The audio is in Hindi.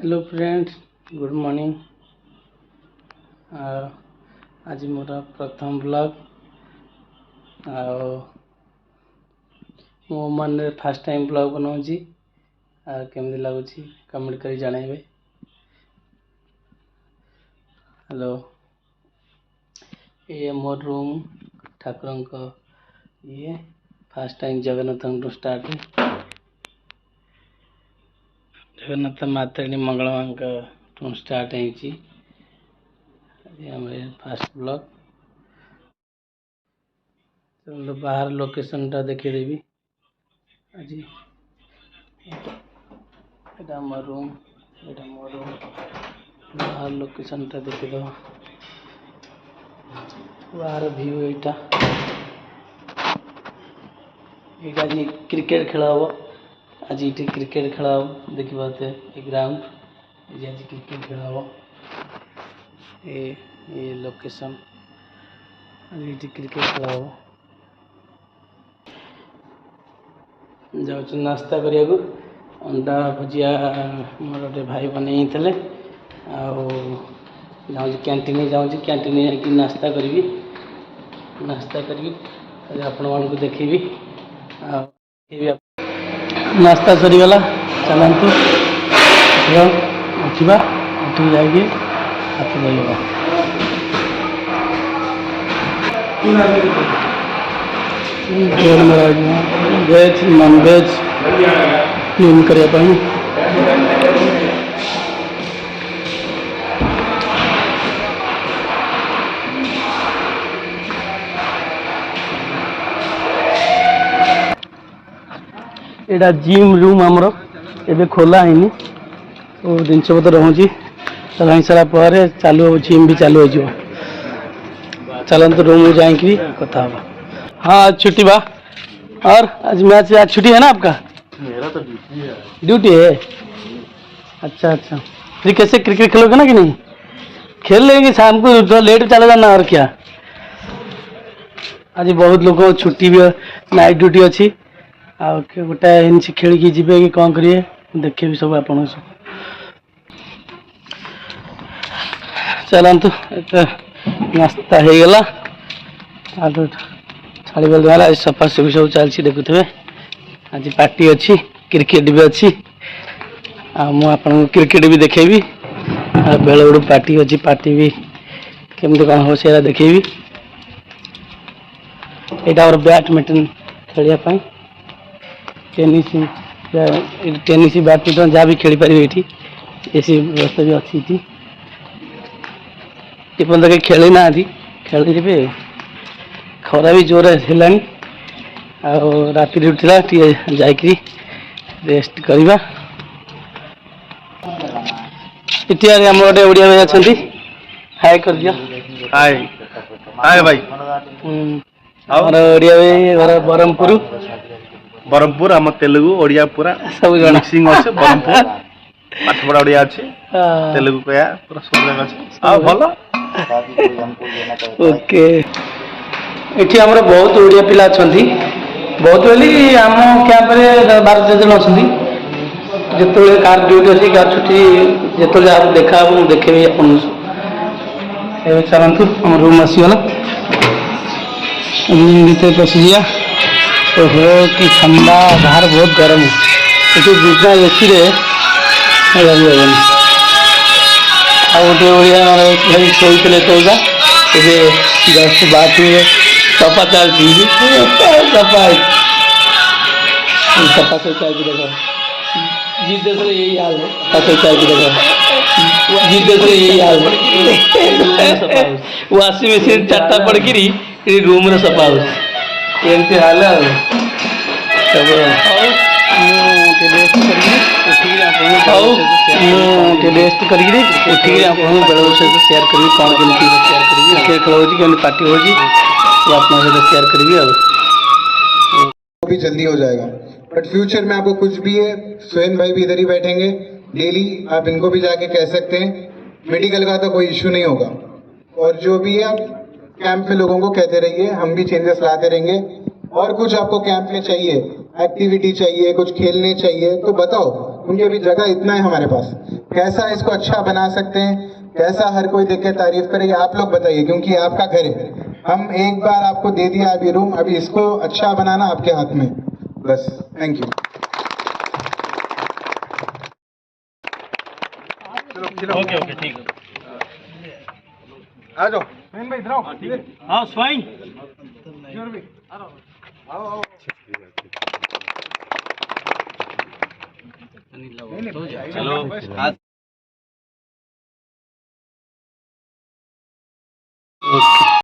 Hello friends, good morning. आज मोर प्रथम ब्लॉग मो मन फर्स्ट टाइम ब्लॉग बनाऊँगी। केमती लगुच कमेंट कर जनइबे। हेलो, ये मोर रूम ठाकुर ये first time Jagannath start Jagannath माताणी मंगल माँ स्टार्ट है फास्ट ब्लॉग। चलो बाहर लोकेशन टा देखे देवी। आज एटा मोर रूम, एटा मोर रूम। बाहर लोकेशन टा देखे दो। बाहर व्यू एटा आज क्रिकेट खेल हम। आज ये क्रिकेट खेल हम देखी पाते ग्राउंड। आज क्रिकेट खेल हम। ये लोकेशन आज ये क्रिकेट खेल हम। जाऊँ नास्ता करिया को अंडा भुजिया मोर गोटे भाई बनई थे। जाऊँ कैंटीन जाऊँ कैंटीन नास्ता करी आपण मानक देखी। नास्ता सरीगला चलतु उठा उठी जाइए हाथ धोइबा। वेज नॉन वेज क्लीन करने एटा जिम रूम आमर एबे खोला है तो जिनस पतर रोचे रही सारा चालू जिम भी चालू हो। चलते रूम में जाए कथा। हाँ आज छुट्टी बा। और आज मैच आज छुट्टी है ना आपका? मेरा तो ड्यूटी है। अच्छा अच्छा, फिर कैसे क्रिकेट खेलोगे ना कि नहीं? खेल लेंगे शाम को, थोड़ा लेट चला जाना। और क्या आज बहुत लोगों को छुट्टी भी नाइट ड्यूटी अच्छी गोटे इनसे खेल जी कि कौन करिए देखे भी सब आप चलतु नास्ता हो गला छाड़ी गला। आज सफा सफी सब चलती देखुए। आज पार्टी अच्छी क्रिकेट भी अच्छी क्रिकेट भी देखेबी। बेल बड़ पार्टी अच्छी पार्टी भी केमती कौन हो से देखेबी। यहाँ और बैडमिंटन खेलने टेनिस बैडमिंटन जहाँ भी खेल पारे ये एसी व्यवस्था भी अच्छी। ये खेली ना खेल खरा भी जोर है राति उठला जाकि रेस्ट करवा। इतिहास आम गोटे ओडिया भाई अच्छा हाय कर दिया। हाय हाय भाई। ओडिया भाई घर ब्रह्मपुर। ब्रह्मपुर आम तेलुगु ओडिया पूरा सब जन मिक्सिंग अच्छे। ब्रह्मपुर पाठ पढ़ा ओडिया अच्छे, तेलुगु कया पूरा सब जगह अच्छे। आ भलो ओके। एठी हमर बहुत ओडिया पिला अछंती। बहुत बोली आम कैंप रे 12 जन अछंती। जेतोले कार ड्यूटी अछि कार छुट्टी जेतोले आप देखा हम देखेबे अपन ए चलंतु हम रूम आसीगला। रूम भीतर पसिया तो हो कि ठंडा बाहर बहुत गर्म है। तो बिना एसी रे रही हेबन। आ गोटे ओडिया भाई शोते तो जस्ट बाथरूम सफा चलती सफा सफा से चलती देखो। जिस देश में यही हाल है, सफा से चलती देखो। जिस देश में यही हाल है वाशिंग मशीन 4टा पड़की रूम रे सफा एमती हाल टेस्ट कर बेल सहित सेयार करी कौन केमती क्रिकेट खेल हो पार्टी हो शेयर करी भी जल्दी हो जाएगा। बट फ्यूचर में आपको कुछ भी है, स्वयं भाई भी इधर ही बैठेंगे डेली, आप इनको भी जाके कह सकते हैं। मेडिकल का तो कोई इश्यू नहीं होगा। और जो भी है कैंप में लोगों को कहते रहिए, हम भी चेंजेस लाते रहेंगे। और कुछ आपको कैंप में चाहिए, एक्टिविटी चाहिए, कुछ खेलने चाहिए तो बताओ, क्योंकि अभी जगह इतना है हमारे पास। कैसा इसको अच्छा बना सकते हैं, कैसा हर कोई देख के तारीफ करे, ये आप लोग बताइए, क्योंकि ये आपका घर है। हम एक बार आपको दे दिया अभी रूम, अभी इसको अच्छा बनाना आपके हाथ में, बस। Thank you. ओके ओके ठीक है, आ जाओ भाई, इधर आओ। हाँ स्वाइन, चलो आज